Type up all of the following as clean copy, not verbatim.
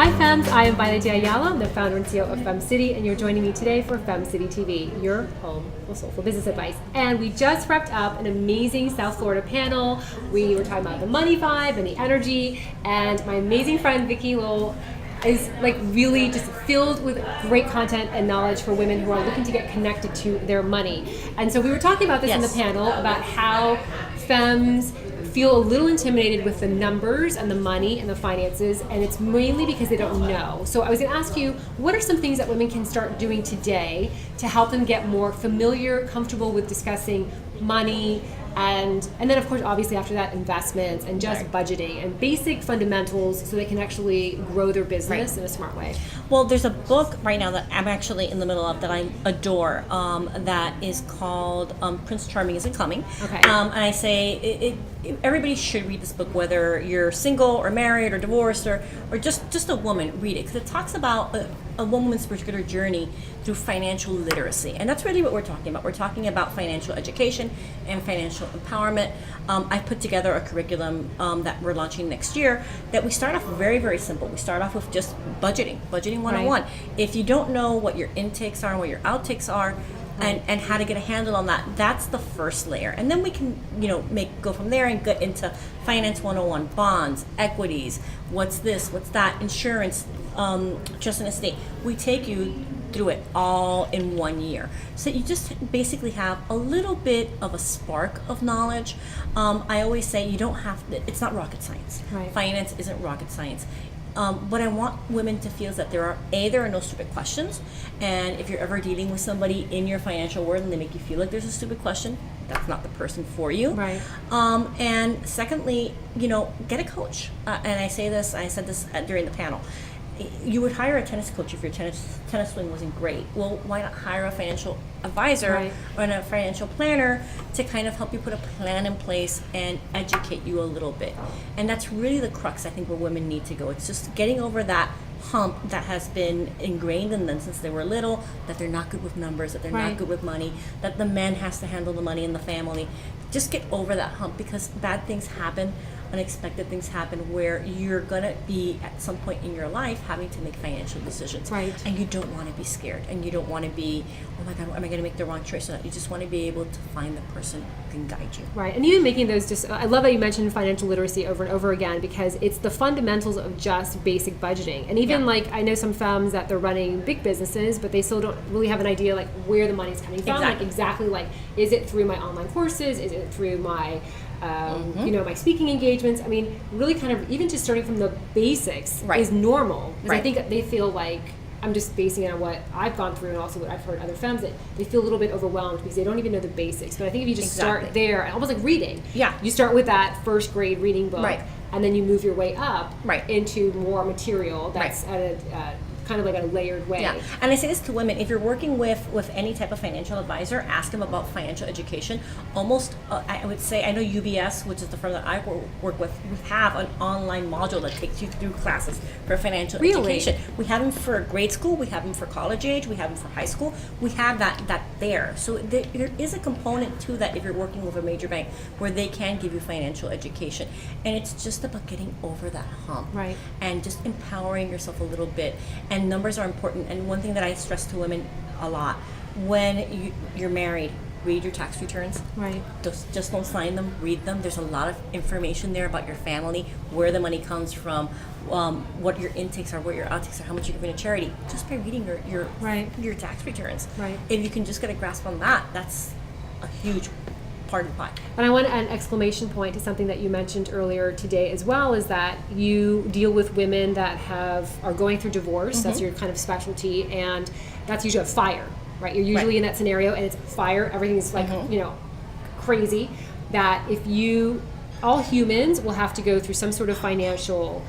Hi Fems, I am Violet Ayala. I'm the founder and CEO of Femcity, and you're joining me today for Femcity TV, your home for soulful business advice. And we just wrapped up an amazing South Florida panel. We were talking about the money vibe and the energy, and my amazing friend Vicki Lowell is like really just filled with great content and knowledge for women who are looking to get connected to their money. And so we were talking about this in the panel about how femmes feel a little intimidated with the numbers and the money and the finances, and it's mainly because they don't know. So I was going to ask you, what are some things that women can start doing today to help them get more familiar, comfortable with discussing money, and then of course obviously after that investments and just budgeting and basic fundamentals so they can actually grow their business in a smart way? Well, there's a book right now that I'm actually in the middle of that I adore that is called Prince Charming Isn't Coming. Okay. And I say everybody should read this book, whether you're single or married or divorced or just a woman. Read it because it talks about a woman's particular journey through financial literacy, and that's really what we're talking about. We're talking about financial education and financial empowerment. I put together a curriculum that we're launching next year that we start off very, very simple. We start off with just budgeting 101. Right. If you don't know what your intakes are and what your outtakes are, and how to get a handle on that, that's the first layer. And then we can, go from there and get into Finance 101, bonds, equities, what's this, what's that, insurance, trust and estate. We take you through it all in 1 year. So you just basically have a little bit of a spark of knowledge. I always say you don't have to, it's not rocket science. Right. Finance isn't rocket science. What I want women to feel is that there are no stupid questions, and if you're ever dealing with somebody in your financial world and they make you feel like there's a stupid question, that's not the person for you. Right. And secondly, get a coach. And I said this during the panel. You would hire a tennis coach if your tennis swing wasn't great. Well, why not hire a financial advisor or a financial planner to kind of help you put a plan in place and educate you a little bit? And that's really the crux, I think, where women need to go. It's just getting over that hump that has been ingrained in them since they were little, that they're not good with numbers, that they're not good with money, that the man has to handle the money in the family. Just get over that hump, because bad things happen, unexpected things happen, where you're going to be at some point in your life having to make financial decisions. Right. And you don't want to be scared, and you don't want to be, oh my God, am I going to make the wrong choice? You just want to be able to find the person who can guide you. Right. And even making those I love that you mentioned financial literacy over and over again, because it's the fundamentals of just basic budgeting. And even like, I know some femmes that they're running big businesses, but they still don't really have an idea like where the money's coming from. Exactly. Like is it through my online courses? Is it through my my speaking engagements? I mean, really kind of even just starting from the basics is normal. Because I think they feel like, I'm just basing it on what I've gone through and also what I've heard other femmes, that they feel a little bit overwhelmed because they don't even know the basics. But I think if you just start there, almost like reading, you start with that first grade reading book, and then you move your way up into more material that's at a kind of like a layered way. Yeah, and I say this to women: if you're working with any type of financial advisor, ask them about financial education. Almost, I would say, I know UBS, which is the firm that I work with, we have an online module that takes you through classes for financial education. We have them for grade school, we have them for college age, we have them for high school. We have that there. So there is a component to that if you're working with a major bank where they can give you financial education, and it's just about getting over that hump, and just empowering yourself a little bit. And numbers are important. And one thing that I stress to women a lot: when you're married, read your tax returns. Just don't sign them, read them. There's a lot of information there about your family, where the money comes from, what your intakes are, what your outtakes are, how much you're giving to charity, just by reading your tax returns. If you can just get a grasp on that, that's a huge part of the pie. And I want an exclamation point to something that you mentioned earlier today as well, is that you deal with women that are going through divorce. That's your kind of specialty, and that's usually a fire, right? You're usually in that scenario, and it's fire. Everything's like crazy. That all humans will have to go through some sort of financial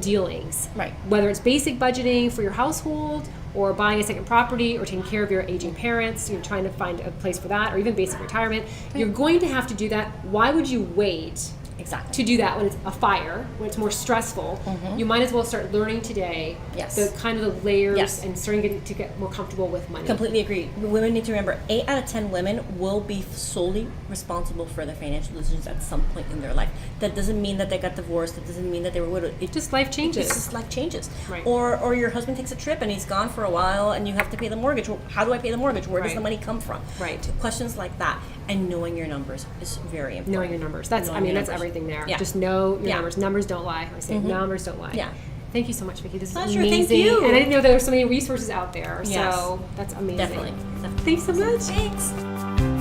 dealings, whether it's basic budgeting for your household, or buying a second property, or taking care of your aging parents. You're trying to find a place for that, or even basic retirement. You're going to have to do that. Why would you wait Exactly. to do that when it's a fire, when it's more stressful. You might as well start learning today Yes. the kind of the layers Yes. and starting to get more comfortable with money. Completely agree. Women need to remember 8 out of 10 women will be solely responsible for their financial decisions at some point in their life. That doesn't mean that they got divorced. That doesn't mean that they were widowed. It Just life changes. It's just life changes. Right. Or your husband takes a trip and he's gone for a while and you have to pay the mortgage. Well, how do I pay the mortgage? Where does Right. the money come from? Right. Questions like that. And knowing your numbers is very important. Knowing your numbers. That's Knowing your that's numbers. everything there. Yeah. Just know your Yeah. numbers. Numbers don't lie. I say numbers don't lie. Yeah. Thank you so much, Vicki. This is Pleasure. amazing. Thank you. And I didn't know there were so many resources out there. Yes. So that's amazing. Definitely. Thanks so much. Thanks.